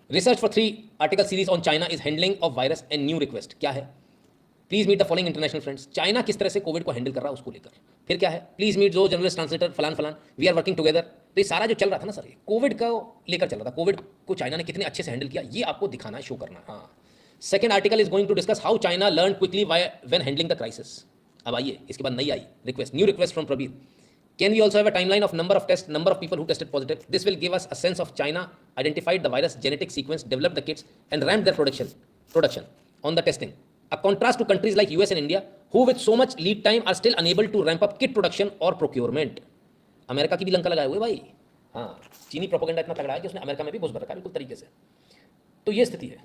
Research for 3 article series on China is handling of virus and new request. क्या है? Please meet the following international friends. China किस तरह से Covid को handle कर रहा है उसको लेकर। फिर क्या है? प्लीज मीट जो जर्नलिस्ट ट्रांसलेटर फलान फलान, वी आर वर्किंग टुगेदर। तो ये सारा जो चल रहा था ना सर, ये कोविड का लेकर चल रहा था। कोविड को चाइना ने कितने अच्छे से हैंडल किया, ये आपको दिखाना है, शो करना है। हाँ, second article is going to discuss how China learn quickly when handling the crisis. अब आइए, इसके बाद नई आई request, new request from Prabir. Can we also have a timeline of number of tests, number of people who tested positive? This will give us a sense of China identified the virus genetic sequence, developed the kits, and ramped their production on the testing. A contrast to countries like US and India, who with so much lead time are still unable to ramp up kit production or procurement. America की भी लंका लगाए हुए भाई। हाँ, चीनी propaganda इतना तगड़ा है कि उसने अमेरिका में भी घुस रखा है बिल्कुल तरीके से। तो ये स्थिति है।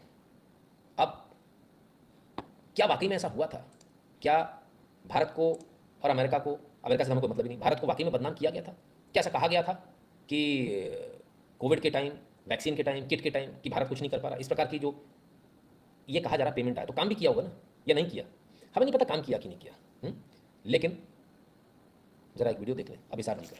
अब क्या वाकई में ऐसा हुआ था? क्या भारत को और अमेरिका से हमें कोई मतलब ही नहीं, भारत को वाकई में बदनाम किया गया था? क्या ऐसा कहा गया था कि कोविड के टाइम, वैक्सीन के टाइम, किट के टाइम कि भारत कुछ नहीं कर पा रहा? इस प्रकार की जो ये कहा जा रहा पेमेंट आया, तो काम भी किया होगा ना या नहीं किया? हमें नहीं पता काम किया कि नहीं किया। लेकिन जरा एक वीडियो देख लें अभिसार जी का।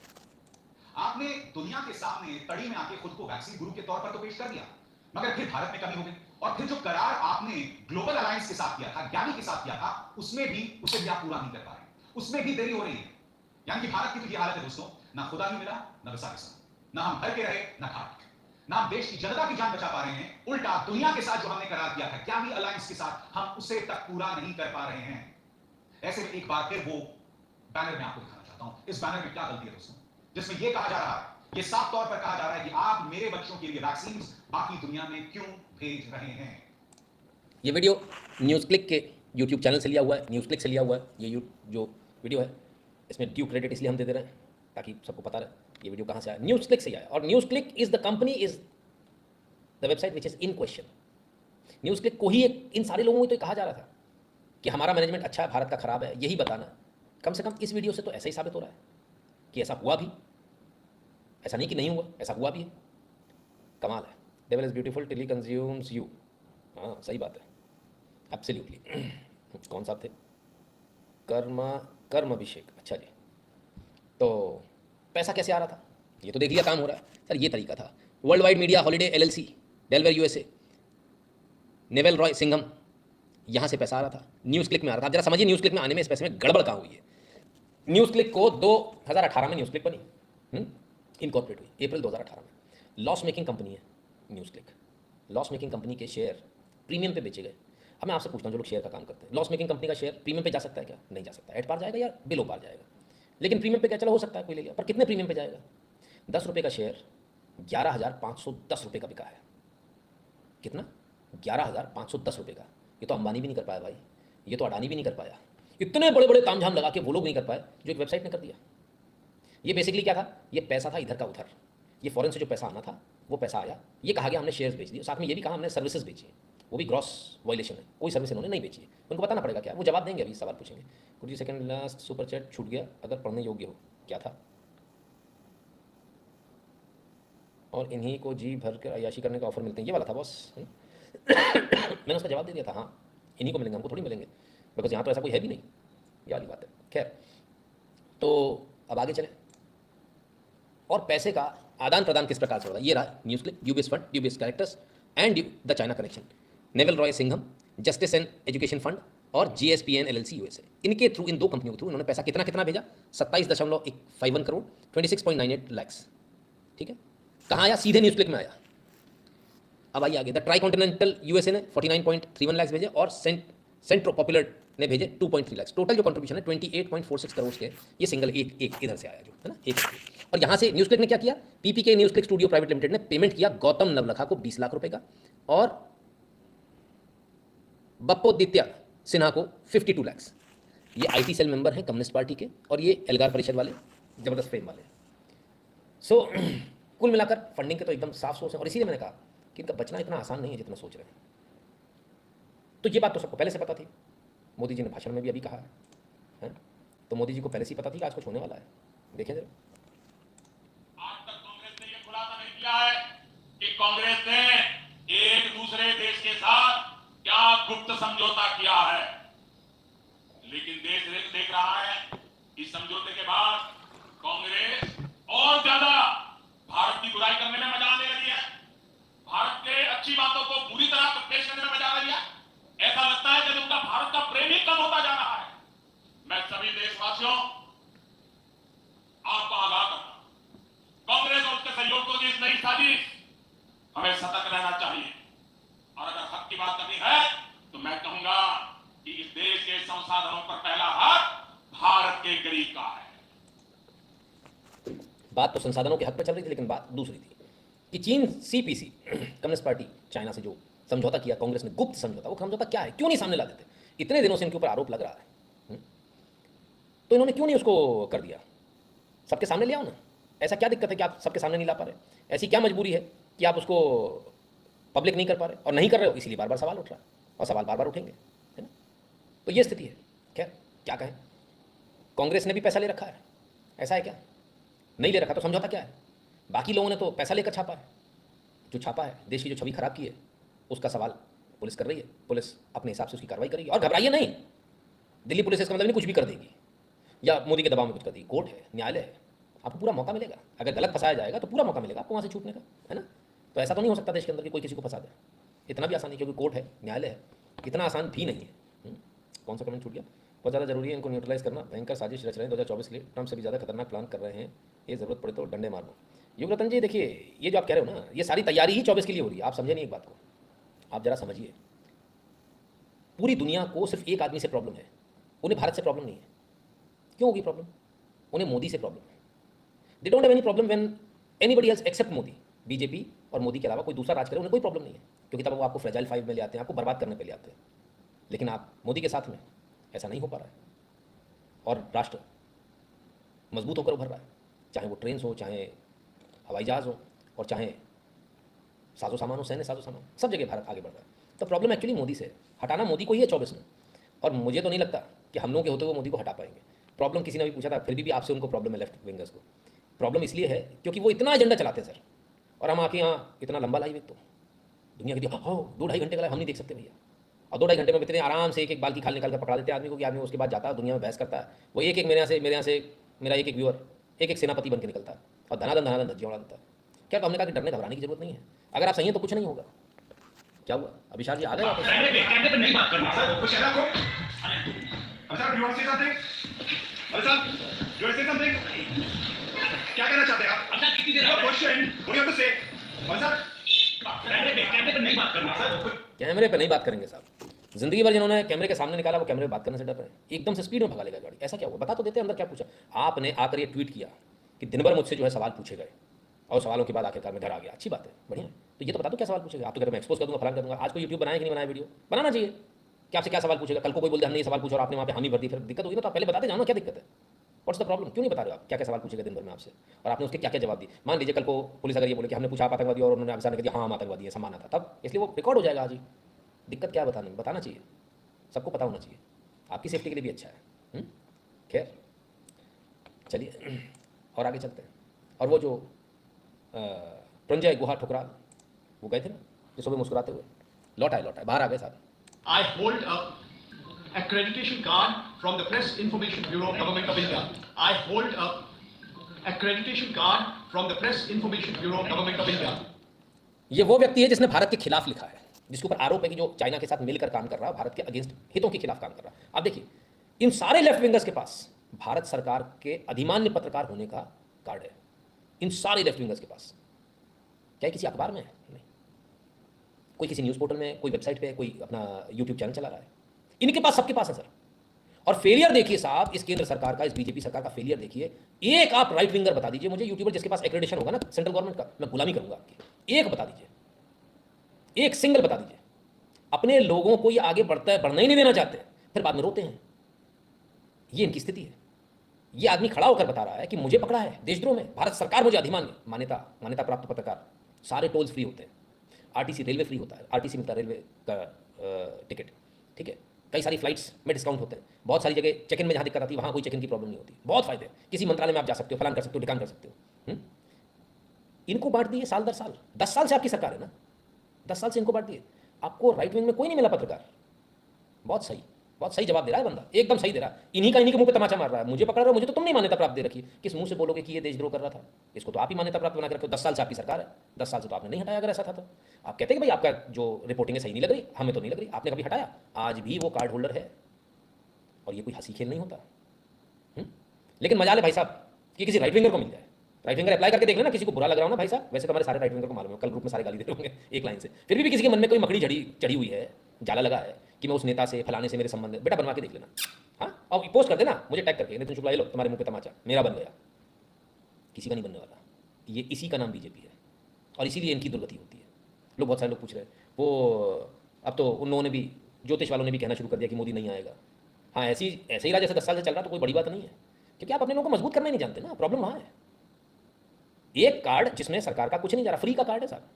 आपने दुनिया के सामने तड़ी में आके खुद को वैक्सीन गुरु के तौर पर तो पेश कर दिया, मगर फिर भारत में कमी हो गई। और फिर जो करार आपने ग्लोबल अलायंस के साथ किया था, ज्ञानी के साथ किया था, उसमें भी उसे भी आप पूरा नहीं कर पा रहे, उसमें भी देरी हो रही है। यानी कि भारत की तो ये हालत है दोस्तों, ना खुदा ही मिला, ना रसा के साथ, ना हम भर के रहे, ना खाट, ना हम देश की जनता की जान बचा पा रहे हैं। उल्टा दुनिया के साथ जो हमने करार किया था, क्या भी अलायंस के साथ, हम उसे तक पूरा नहीं कर पा रहे हैं। ऐसे में एक बार फिर वो बैनर में आपको दिखाना चाहता हूं, इस बैनर में क्या गलती है दोस्तों, जिसमें यह कहा जा रहा है, ये साफ तौर पर कहा जा रहा है कि आप मेरे बच्चों के लिए वैक्सीन बाकी दुनिया में क्यों भेज रहे हैं। ये वीडियो न्यूज़ क्लिक के यूट्यूब चैनल से लिया हुआ है, न्यूज़ क्लिक से लिया हुआ है। ये जो वीडियो है इसमें ड्यू क्रेडिट इसलिए हम दे दे रहे हैं ताकि सबको पता रहे ये वीडियो कहाँ से आया। न्यूज़ क्लिक से आया, और news click is the company, is the website which is in question. News click को ही इन सारे लोगों को तो कहा जा रहा था कि हमारा मैनेजमेंट अच्छा है, भारत का खराब है, यही बताना। कम से कम इस वीडियो से तो ऐसा ही साबित हो रहा है कि ऐसा हुआ भी, ऐसा नहीं कि नहीं हुआ, ऐसा हुआ भी है। कमाल है। Devil is beautiful till he consumes you. हाँ, सही बात है, एब्सोल्युटली। कौन साहब थे? कर्म अभिषेक। अच्छा जी, तो पैसा कैसे आ रहा था ये तो देख लिया, काम हो रहा है सर। ये तरीका था। World wide media holiday LLC, Delaware USA, navel Roy Singham, यहाँ से पैसा आ रहा था। न्यूज़ क्लिक में आ रहा था। जरा समझिए न्यूज़ क्लिक में आने में इस पैसे में गड़बड़ कहाँ हुई है। न्यूज़ क्लिक को 2018 में न्यूज़ क्लिक बनी, इनकॉर्पोरेट हुई अप्रैल 2018 में। लॉस मेकिंग कंपनी है news click. Loss making company के शेयर प्रीमियम पे बेचे गए। अब मैं आपसे पूछता हूँ, जो लोग शेयर का काम करते हैं, लॉस मेकिंग कंपनी का शेयर प्रीमियम पे जा सकता है क्या? नहीं जा सकता। एट पार जाएगा या बिलो पार जाएगा। लेकिन प्रीमियम पे क्या, चलो हो सकता है कोई ले लिया, पर कितने प्रीमियम पे जाएगा? 10 रुपये का शेयर 11,510 रुपये का बिका है। कितना? 11,510 रुपये का। ये तो अंबानी भी नहीं कर पाया भाई, ये तो अडानी भी नहीं कर पाया। इतने बड़े बड़े तामझाम लगा के वो लोग नहीं कर पाए जो एक वेबसाइट ने कर दिया। ये बेसिकली क्या था? ये पैसा था इधर का उधर, ये फॉरेन से जो पैसा आना था वो पैसा आया। ये कहा गया हमने शेयर्स बेच दिए, साथ में ये भी कहा हमने सर्विसेज बेची, वो भी ग्रॉस वायलेशन है। कोई सर्विस इन्होंने नहीं बेची है। उनको बताना पड़ेगा क्या, वो जवाब देंगे, अभी सवाल पूछेंगे। कुछ जी सेकंड, लास्ट सुपर चैट छूट गया, अगर पढ़ने योग्य हो। क्या था? और इन्हीं को जी भर कर अयाशी करने का ऑफर मिलते हैं, ये वाला था बॉस। मैंने उसका जवाब दे दिया था, हाँ इन्हीं को मिलेंगे, हमको थोड़ी मिलेंगे, बिकॉज यहाँ तो ऐसा कोई है भी नहीं। ये वाली बात है। खैर, तो अब आगे चले। और पैसे का आदान प्रदान किस प्रकार से होगा? ये रहा news click, UBS fund, UBS characters and the China connection, naval Roy Singham, justice and education fund और जीएसपीएन एलएलसी यूएसए। इनके थ्रू, इन दो कंपनियों के थ्रू इन्होंने पैसा कितना कितना भेजा? 27.51 करोड़, 26.98 लैक्स। ठीक है, कहाँ आया? सीधे न्यूज़ क्लिक में आया। अब आइए आगे। द ट्राई कॉन्टिनेंटल यूएसए ने 49.31 लैक्स भेजे और सेंट्रो पॉपुलर ने भेजे 2.3 लैक्स। टोटल जो कंट्रीब्यूशन है 28.46 करोड़ के, ये सिंगल एक इधर से आया जो है ना, एक। और यहाँ से न्यूज़ क्लिक ने क्या किया? PPK news click studio private limited ने पेमेंट किया गौतम नवलखा को 20 लाख रुपए का, और बप्पोदित्य सिन्हा को 52 लैक्स। ये आईटी सेल मेंबर हैं कम्युनिस्ट पार्टी के, और ये एल्गार परिषद वाले, जबरदस्त फेम वाले। सो कुल मिलाकर फंडिंग के तो एकदम साफ सोच है, और इसीलिए मैंने कहा कि इनका बचना इतना आसान नहीं है जितना सोच रहे हैं। तो ये बात तो सबको पहले से पता थी, मोदी जी ने भाषण में भी अभी कहा है? तो मोदी जी को पहले से पता थी कि आज कुछ होने वाला है। देखें जरा। आज तक कांग्रेस ने यह खुलासा नहीं किया है कि कांग्रेस ने एक दूसरे देश के साथ क्या गुप्त समझौता किया है, लेकिन देश देख रहा है इस समझौते के बाद कांग्रेस और ज्यादा भारत की बुराई करने में मजा आने लगी है। भारत के अच्छी देशवासियों, आपको आगाह करना, कांग्रेस और उसके सहयोगियों की इस नई साजिश हमें सतर्क रहना चाहिए। और अगर हक की बात करनी है तो मैं कहूंगा कि इस देश के संसाधनों पर पहला हक भारत के गरीब का है। बात तो संसाधनों के हक पर चल रही थी, लेकिन बात दूसरी थी कि चीन सीपीसी कम्युनिस्ट पार्टी चाइना से जो समझौता किया कांग्रेस ने, गुप्त समझौता, वो समझौता क्या है, क्यों नहीं सामने ला देते? इतने दिनों से इनके ऊपर आरोप लग रहा है, तो इन्होंने क्यों नहीं उसको कर दिया? सबके सामने ले आओ ना। ऐसा क्या दिक्कत है कि आप सबके सामने नहीं ला पा रहे? ऐसी क्या मजबूरी है कि आप उसको पब्लिक नहीं कर पा रहे? और नहीं कर रहे हो इसीलिए बार बार सवाल उठ रहा है, और सवाल बार बार उठेंगे, है ना? तो ये स्थिति है। खैर क्या कहें, कांग्रेस ने भी पैसा ले रखा है, ऐसा है क्या? नहीं ले रखा तो समझौता क्या है? बाकी लोगों ने तो पैसा लेकर छापा है। जो छापा है, देश की जो छवि खराब की है, उसका सवाल पुलिस कर रही है। पुलिस अपने हिसाब से उसकी कार्रवाई करेगी, और घबराइए नहीं। दिल्ली पुलिस इसका मतलब नहीं कुछ भी कर देगी या मोदी के दबाव में कुछ कर देगी। कोर्ट है, न्यायालय है, आपको पूरा मौका मिलेगा। अगर गलत फंसाया जाएगा तो पूरा मौका मिलेगा आपको वहाँ से छूटने का, है ना? तो ऐसा तो नहीं हो सकता देश के अंदर कि कोई किसी को फंसा दे। इतना भी आसान नहीं, क्योंकि कोर्ट है, न्यायालय है, इतना आसान भी नहीं है। कौन सा कमेंट छूट गया? बहुत ज़्यादा जरूरी है इनको न्यूट्रलाइज करना। भयंकर साजिश रच रहे हैं 2024 के लिए, ट्रम्प से भी ज़्यादा खतरनाक प्लान कर रहे हैं ये, ज़रूरत पड़े तो डंडे मारना। युगरतन जी देखिए, ये जो आप कह रहे हो ना, ये सारी तैयारी ही 24 के लिए हो रही है। आप समझे नहीं एक बात को, आप जरा समझिए। पूरी दुनिया को सिर्फ एक आदमी से प्रॉब्लम है, उन्हें भारत से प्रॉब्लम नहीं है। क्यों होगी प्रॉब्लम? उन्हें मोदी से प्रॉब्लम है। They don't have any problem when anybody else except Modi. BJP और मोदी के अलावा कोई दूसरा राज करे, उन्हें कोई प्रॉब्लम नहीं है, क्योंकि तब वो आपको फ्रेजाइल 5 में ले आते हैं, आपको बर्बाद करने पे ले आते हैं। लेकिन आप मोदी के साथ में ऐसा नहीं हो पा रहा है, और राष्ट्र मजबूत होकर उभर रहा है, चाहे वो ट्रेन हो, चाहे हवाई जहाज़ हो, और चाहे साजो सामान हो, सैन्य साजो सामान, सब जगह भारत आगे बढ़ रहा है। तो प्रॉब्लम एक्चुअली मोदी से है। हटाना मोदी को ही है 24 में, और मुझे तो नहीं लगता कि हम लोगों के होते हुए मोदी को हटा पाएंगे। प्रॉब्लम किसी ने भी पूछा था, फिर भी आपसे उनको प्रॉब्लम है, लेफ्ट विंगर्स को प्रॉब्लम इसलिए है क्योंकि वो इतना एजेंडा चलाते हैं सर, और हम आके यहाँ इतना लंबा लाइव, एक तो दुनिया की हाँ 2-2.5 घंटे का लाइव हम नहीं देख सकते भैया। और 2-2.5 घंटे में इतने आराम से एक एक बाल की खाल निकाल कर पकड़ा देते हैं आदमी को, कि आदमी उसके बाद जाता है दुनिया में बहस करता है। वो एक एक मेरे यहाँ से मेरा एक एक व्यूअर एक एक सेनापति बन के निकलता है, और धनाधन धज्जियाँ उड़ा देता है। क्या तो हमने कहा कि डरने घबराने की जरूरत नहीं है, अगर आप सही हैं तो कुछ नहीं होगा। क्या हुआ? अभिषाक जी आ गए वापस? कैमरे पे नहीं बात करना सर, कुछ कहना आपको? Sir, you want to say something? अरे sir, you want to say something? क्या कहना चाहते हैं आप? Your question, what do you have to say? अरे सर, कैमरे पे नहीं बात करना सर। कैमरे पे नहीं बात करेंगे साहब। जिंदगी भर जिन्होंने कैमरे के सामने निकाला, वो कैमरे पे बात करने से डर रहे हैं। एकदम से स्पीड में भगा लेगा गाड़ी, ऐसा क्या हुआ? बता तो देते अंदर क्या पूछा। आपने आकर ये ट्वीट किया कि दिन भर मुझसे जो है सवाल पूछे गए, और सवालों के बाद आखिरकार मैं घर आ गया। अच्छी बात है, बढ़िया है। तो ये तो बता दो क्या सवाल पूछेगा। आप तो कह रहे मैं एक्सपोज कर दूंगा, फलान कर दूंगा। आज कोई यूट्यूब बनाया कि नहीं बनाया वीडियो? बनाना चाहिए कि आपसे क्या सवाल पूछेगा। कल को कोई बोलते हमने ये सवाल पूछा और आपने वहाँ पे हामी भर दी, फिर दिक्कत होगी ना। तो आप पहले बताते जाओ ना, क्या दिक्कत है? What's the problem? क्यों नहीं बता रहे आप क्या क्या सवाल पूछेगा दिन भर में आपसे, और आपने उसके क्या क्या जवाब दिए? मान लीजिए कल को पुलिस अगर ये बोले कि हमने पूछा आप आतंकवादी, और उन्होंने आपके सामने कह दिया हाँ हम आतंकवादी है, सम्माना था, तब इसलिए वो रिकॉर्ड हो जाएगा आज ही। दिक्कत क्या है बताने में? बताना चाहिए, सबको पता होना चाहिए, आपकी सेफ्टी के लिए भी अच्छा है। खैर चलिए और आगे चलते हैं। और वो जो प्रंजय गुहा ठुकराल, वो गए थे ना जो सुबह मुस्कुराते हुए, लौट आए बाहर आ गए साहब। I hold a accreditation card from the Press Information Bureau, Government of India. I hold a accreditation card from the Press Information Bureau, Government of India. ये वो व्यक्ति है जिसने भारत के खिलाफ लिखा है, जिसके ऊपर आरोप है कि जो चाइना के साथ मिलकर काम कर रहा है, भारत के अगेंस्ट हितों के खिलाफ काम कर रहा है। आप देखिए, इन सारे लेफ्ट विंगर्स के पास भारत सरकार के अधिमान्य पत्रकार होने का कार्ड है। इन सारे लेफ्ट विंगर्स के पास, क्या किसी अखबार में है? नहीं। कोई किसी न्यूज़ पोर्टल में, कोई वेबसाइट पे, कोई अपना यूट्यूब चैनल चला रहा है। इनके पास, सबके पास है सर। और फेलियर देखिए साहब, इस केंद्र सरकार का, इस बीजेपी सरकार का फेलियर देखिए। एक आप राइट विंगर बता दीजिए मुझे, यूट्यूबर जिसके पास एक्रेडिटेशन होगा ना सेंट्रल गवर्नमेंट का, मैं गुलामी करूंगा आपकी। एक बता दीजिए, एक सिंगल बता दीजिए। अपने लोगों को ये आगे बढ़ना ही नहीं देना चाहते, फिर बाद में रोते हैं। ये इनकी स्थिति है। ये आदमी खड़ा होकर बता रहा है कि मुझे पकड़ा है देशद्रोह में, भारत सरकार मुझे अधिमान्य मान्यता प्राप्त पत्रकार, सारे टोल्स फ्री होते हैं, आरटीसी रेलवे फ्री होता है, आरटीसी मिलता है रेलवे का टिकट, ठीक है। कई सारी फ्लाइट्स में डिस्काउंट होते हैं, बहुत सारी जगह चेक इन में जहाँ दिक्कत आती है वहाँ कोई चेक इन की प्रॉब्लम नहीं होती, बहुत फायदे। किसी मंत्रालय में आप जा सकते हो, फलान कर सकते हो, ढिकान कर सकते हो। इनको बांट दिए साल दर साल, 10 साल से आपकी सरकार है ना, 10 साल से इनको बांट दिए। आपको राइट विंग में कोई नहीं मिला पत्रकार। बहुत सही जवाब दे रहा है बंदा, एकदम सही दे रहा है। इन्हीं के मुंह पे तमाचा मार रहा है, मुझे पकड़ा रहा है, मुझे तो तुम नहीं मान्यता प्राप्त दे रखी। किस मुंह से बोलोगे कि ये देशद्रोह कर रहा था? इसको तो आप ही मान्यता प्राप्त बना के रखो। 10 साल से आपकी सरकार है, 10 साल से तो आपने नहीं हटाया। अगर ऐसा था तो आप कहते हैं कि भाई आपका जो रिपोर्टिंग है सही नहीं लग रही, हमें तो नहीं लग रही, आपने कभी हटाया? आज भी वो कार्ड होल्डर है, और ये कोई हंसी खेल नहीं होता। लेकिन मजा ले भाई साहब कि किसी राइट विंगर को मिल जाए। राइट विंगर अप्लाई करके देख लेना, किसी को बुरा लग रहा हो ना भाई साहब, वैसे तो हमारे सारे राइट विंगर को मालूम है, कल ग्रुप में सारे गाली दे रहे होंगे एक लाइन से, फिर भी किसी के मन में कोई मकड़ी चढ़ी हुई है, जाला लगा है कि मैं उस नेता से फलाने से मेरे संबंध है, बेटा बनवा के देख लेना। हाँ, और पोस्ट कर देना, मुझे टैग करके, नितिन शुक्ला ये लो तुम्हारे मुंह पे तमाचा, मेरा बन गया, किसी का नहीं बनने वाला। ये इसी का नाम बीजेपी है और इसीलिए इनकी दुर्गति होती है। लोग, बहुत सारे लोग पूछ रहे हैं, वो अब तो उन लोगों ने भी, ज्योतिष वालों ने भी कहना शुरू कर दिया कि मोदी नहीं आएगा। हाँ, ऐसे ही रहा जैसे 10 साल से चल रहा, तो कोई बड़ी बात नहीं है, क्योंकि आप अपने लोगों को मजबूत करना ही नहीं जानते ना, प्रॉब्लम वहाँ है। एक कार्ड जिसमें सरकार का कुछ नहीं जा रहा, फ्री का कार्ड है साहब,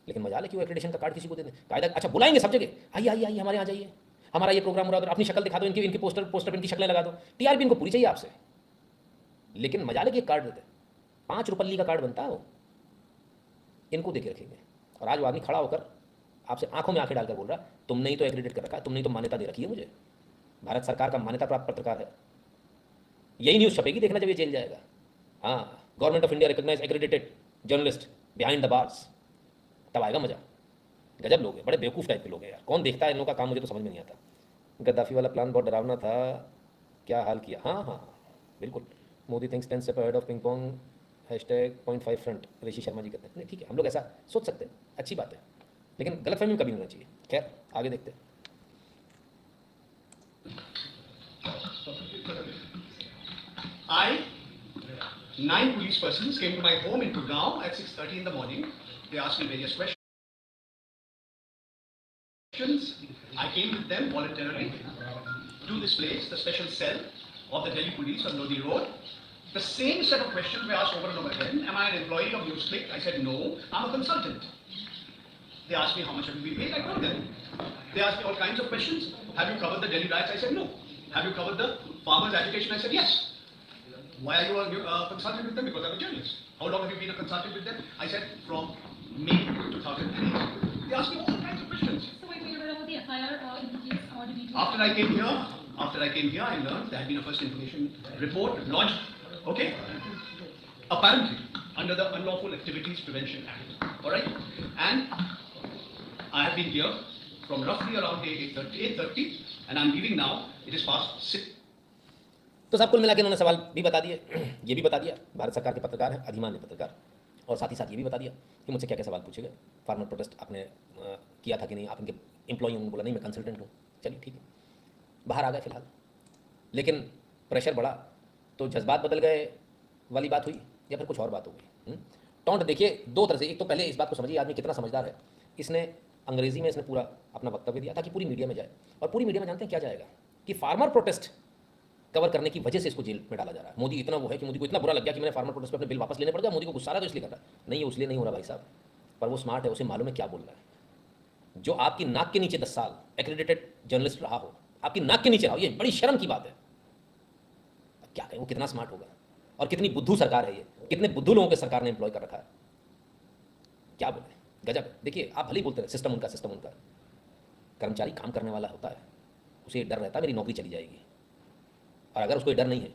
लेकिन मजा है कि वो एक्रेडिटेशन का कार्ड किसी को दे दें, कायदा अच्छा बुलाएंगे सब जगह, आइए आइए आइए हमारे यहाँ जाइए, हमारा ये प्रोग्राम हो रहा है, अपनी शक्ल दिखा दो, इनकी पोस्टर पर इनकी शक्लें लगा दो, टीआरपी इनको पूरी चाहिए आपसे। लेकिन मजा ले कि एक कार्ड देते, 5 रुपये का कार्ड बनता है वो, इनको देके रखेंगे। और आज वो आदमी खड़ा होकर आपसे आंखों में आंखें डालकर बोल रहा, तुमने ही तो एक्रेडिट कर रखा है, तुमने ही तो मान्यता दे रखी है मुझे, भारत सरकार का मान्यता प्राप्त पत्रकार है। यही न्यूज़ छपेगी, देखना जब ये जेल जाएगा। हाँ, government of India recognise accredited journalist behind the bars, तब आएगा मजा। गजब लोग हैं, बड़े बेवकूफ़ टाइप के लोग हैं यार, कौन देखता है इन लोगों का काम, मुझे तो समझ में नहीं आता। गद्दाफी वाला प्लान बहुत डरावना था, क्या हाल किया। हाँ हाँ बिल्कुल, Modi thinks 10 step ahead of ping pong, #.5 front, Rishi Sharma ji कहते हैं। नहीं ठीक है, हम लोग ऐसा सोच सकते हैं, अच्छी बात है, लेकिन गलतफहमी में कभी नहीं होना चाहिए। खैर आगे देखते हैं। Nine police persons came to my home in Gurgaon at 6:30 in the morning. They asked me various questions. I came with them voluntarily to this place, the special cell of the Delhi police on Lodi Road. The same set of questions were asked over and over again. Am I an employee of NewsClick? I said no, I'm a consultant. They asked me how much have you been paid? I told them. They asked me all kinds of questions. Have you covered the Delhi riots? I said no. Have you covered the farmers' agitation? I said yes. Why are you a consultant with them? Because I'm a journalist. How long have you been a consultant with them? I said from May 2008. They asked me all kinds of questions. So wait, what about the FIR in the case, or did you? After I came here, I learned there had been a first information report lodged. Okay, apparently under the Unlawful Activities Prevention Act. All right, and I have been here from roughly around 8:30, and I'm leaving now. It is past 6. तो सब कुल मिला के उन्होंने सवाल भी बता दिए, ये भी बता दिया, भारत सरकार के पत्रकार हैं, अधिमान्य पत्रकार, और साथ ही साथ ये भी बता दिया कि मुझसे क्या क्या सवाल पूछे गए। फार्मर प्रोटेस्ट आपने किया था कि नहीं, आप इनके एम्प्लॉई, उन्होंने बोला नहीं मैं कंसल्टेंट हूँ। चलिए ठीक है, बाहर आ गए फिलहाल, लेकिन प्रेशर बढ़ा तो जज्बात बदल गए वाली बात हुई, या फिर कुछ और बात हो गई। टॉन्ट देखिए दो तरह से, एक तो पहले इस बात को समझिए आदमी कितना समझदार है, इसने अंग्रेजी में इसने पूरा अपना वक्तव्य दिया ताकि पूरी मीडिया में जाए, और पूरी मीडिया में जानते हैं क्या जाएगा कि फार्मर प्रोटेस्ट कवर करने की वजह से इसको जेल में डाला जा रहा है। मोदी इतना वो है कि मोदी को इतना बुरा लग गया कि मैंने फार्मर प्रोटेस्ट पे अपने बिल वापस लेने पड़ गया, मोदी को गुस्सा आ रहा है तो इसलिए कर रहा है। नहीं, उसलिए नहीं हो रहा भाई साहब, पर वो स्मार्ट है, उसे मालूम है क्या बोल रहा है। जो आपकी नाक के नीचे 10 साल एक्रेडिटेड जर्नलिस्ट रहा हो, आपकी नाक के नीचे रहा हो, ये बड़ी शर्म की बात है। क्या कहें, वो कितना स्मार्ट होगा, और कितनी बुद्धू सरकार है ये, कितने बुद्धू लोगों के सरकार ने एम्प्लॉय कर रखा है, क्या बोले, गजब। देखिए आप भले ही बोलते रहे सिस्टम उनका, कर्मचारी काम करने वाला होता है, उसे डर रहता है मेरी नौकरी चली जाएगी, और अगर उसको डर नहीं है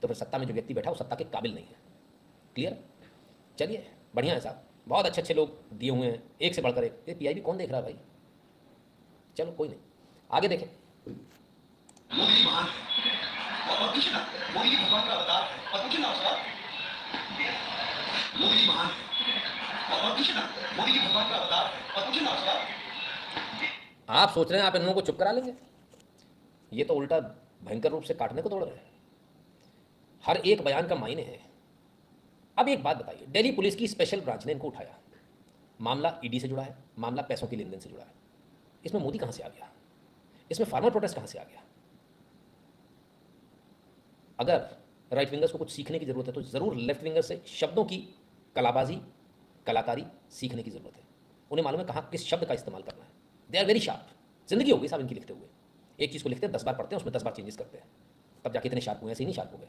तो फिर सत्ता में जो व्यक्ति बैठा वो सत्ता के काबिल नहीं है। क्लियर? चलिए बढ़िया है साहब, बहुत अच्छे अच्छे लोग दिए हुए हैं, एक से बढ़कर एक। ये पीआईबी कौन देख रहा है भाई, चलो कोई नहीं, आगे देखें। मोदी जी महान है, और पूछे ना, मोदी जी भगवान का अवतार है, और पूछे ना सवाल, मोदी जी महान है, और पूछे ना, मोदी जी भगवान का अवतार है, और पूछे ना सवाल। आप सोच रहे हैं आप इन लोगों को चुप करा लेंगे, ये तो उल्टा भयंकर रूप से काटने को दौड़ रहे हैं। हर एक बयान का मायने है। अब एक बात बताइए, दिल्ली पुलिस की स्पेशल ब्रांच ने इनको उठाया, मामला ईडी से जुड़ा है, मामला पैसों के लेन देन से जुड़ा है, इसमें मोदी कहां से आ गया, इसमें फार्मर प्रोटेस्ट कहां से आ गया? अगर राइट विंगर्स को कुछ सीखने की जरूरत है तो जरूर लेफ्ट विंगर्स से शब्दों की कलाबाजी, कलाकारी सीखने की जरूरत है। उन्हें मालूम है कहाँ किस शब्द का इस्तेमाल करना है। They are very sharp. जिंदगी हो गई साहब इनकी लिखते हुए, एक चीज़ को लिखते हैं 10 बार पढ़ते हैं, उसमें 10 बार चेंजेस करते हैं, तब जाके इतने शार्प हुए। ऐसे ही नहीं शार्प हो गए,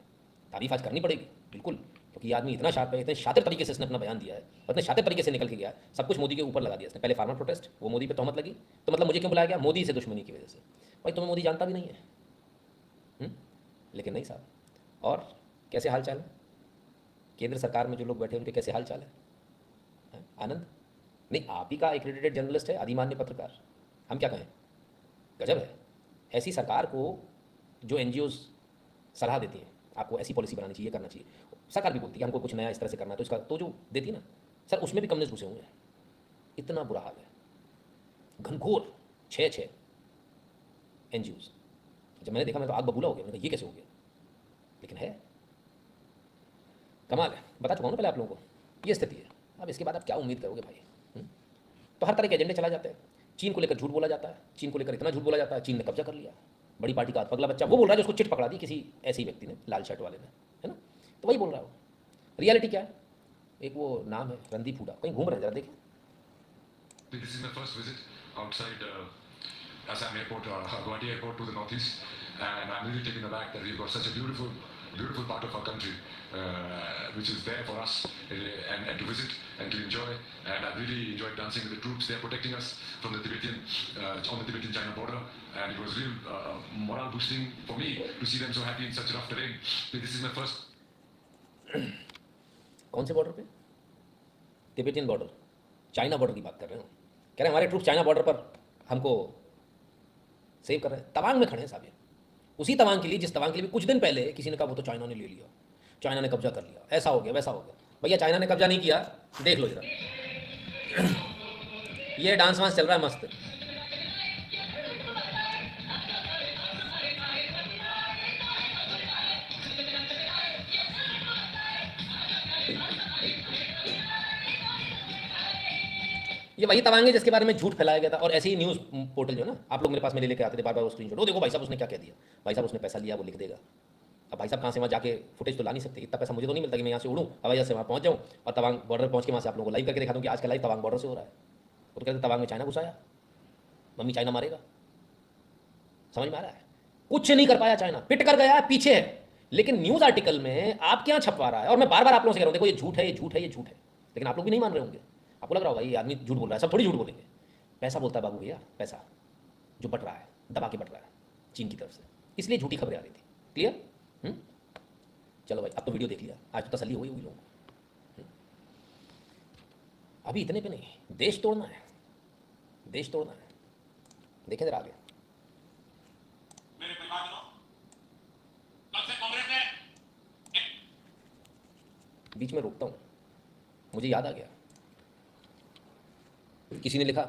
तारीफ आज करनी पड़ेगी बिल्कुल, क्योंकि ये आदमी इतना शार्प है, इतने शातिर तरीके से इसने अपना बयान दिया है, और इतने शातिर तरीके से निकल के गया है, सब कुछ मोदी के ऊपर लगा दिया इसने। पहले फार्मर प्रोटेस्ट, वो मोदी पे तहमत लगी, तो मतलब मुझे क्यों बुलाया गया? मोदी से दुश्मनी की वजह से। भाई तुम्हें मोदी जानता भी नहीं है, लेकिन नहीं साहब। और कैसे हाल चाल है केंद्र सरकार में जो लोग बैठे उनके कैसे हाल चाल है? आनंद नहीं, आप ही का एक्रेडिटेड जर्नलिस्ट है, अधिमान्य पत्रकार, हम क्या कहें, गजब है। ऐसी सरकार को जो एनजीओज सलाह देती हैं, आपको ऐसी पॉलिसी बनानी चाहिए, करना चाहिए। सरकार भी बोलती है हमको कुछ नया इस तरह से करना है, तो इसका तो जो देती है ना सर, उसमें भी कम्युनिस्ट घुसे हुए हैं। इतना बुरा हाल है, घनघोर 6 NGOs। जब मैंने देखा मैं तो आग बबूला हो गया, मैंने कहा ये कैसे हो गया, लेकिन है कमाल है। बता चुका हूँ ना पहले आप लोगों को, ये स्थिति है। अब इसके बाद आप क्या उम्मीद करोगे भाई? तो हर तरह के एजेंडे चला जाते हैं। चीन को लेकर झूठ बोला जाता है, चीन को लेकर इतना झूठ बोला जाता है, चीन ने कब्जा कर लिया, बड़ी पार्टी का पगला बच्चा वो बोल रहा है जो उसको चिट पकड़ा दी किसी ऐसे ही व्यक्ति ने, लाल शर्ट वाले ने, है ना, तो वही बोल रहा है। रियलिटी क्या है? एक वो नाम है रणदीप हुडा, कहीं घूम रहे हैं, जरा देखिए। This is my first visit outside Assam Airport or Guwahati Airport to the northeast, and I'm really taken aback that we've got such a beautiful part of our country, which is there for us and to visit and to enjoy. And I've really enjoyed dancing with the troops. They're protecting us from the Tibetan on the Tibetan-China border, and it was real morale boosting for me to see them so happy in such rough terrain. This is my first. कौन से border पे? Tibetan border, China border की बात कर रहे हैं। कह रहे हैं हमारे ट्रूप्स चाइना बॉर्डर पर हमको सेव कर रहे हैं। तवांग में खड़े हैं साहब, ये उसी तवांग के लिए जिस तवांग के लिए भी कुछ दिन पहले किसी ने कहा वो तो चाइना ने ले लिया, चाइना ने कब्जा कर लिया, ऐसा हो गया वैसा हो गया। भैया चाइना ने कब्जा नहीं किया, देख लो जरा। ये डांस वांस चल रहा है मस्त। ये वही तवांग है जिसके बारे में झूठ फैलाया गया था, और ऐसे ही न्यूज़ पोर्टल जो ना आप लोग मेरे पास में लेके आते थे बार बार वो स्क्रीनशॉट, वो देखो भाई साहब उसने क्या कह दिया, भाई साहब उसने पैसा लिया वो लिख देगा। अब भाई साहब कहाँ से वहाँ जाके फुटेज तो ला नहीं सकते, इतना पैसा मुझे तो नहीं मिलता कि मैं यहाँ से उड़ूँ हवाई जहाज से वहाँ पहुँच जाऊँ और तवांग बॉर्डर पहुँच के वहाँ से आप लोगों को लाइव करके दिखा दूँ कि आज का लाइव तवांग बॉर्डर से हो रहा है। वो तो कहते तवांग में चाइना घुसाया, मम्मी चाइना मारेगा। समझ में आ रहा है? कुछ नहीं कर पाया चाइना, पिट कर गया, पीछे है। लेकिन न्यूज़ आर्टिकल में आप क्या छपवा रहा है, और मैं बार बार आप लोगों से कह रहा हूँ देखो ये झूठ है, ये झूठ है, ये झूठ है, लेकिन आप लोग भी नहीं मान रहे होंगे। आपको लग रहा होगा ये आदमी झूठ बोल रहा है, सब थोड़ी झूठ बोलेंगे। पैसा बोलता है बाबू भैया, पैसा जो बट रहा है, दबा के बट रहा है चीन की तरफ से, इसलिए झूठी खबरें आ रही थी। क्लियर? चलो भाई अब तो वीडियो देख लिया, आज तो तसल्ली हुई लोगों को। अभी इतने पे नहीं, देश तोड़ना है, देश तोड़ना है। देखें जरा आगे। मेरे परिवारजनों, कल से कांग्रेस ने बीच में रोकता हूँ, मुझे याद आ गया, किसी ने लिखा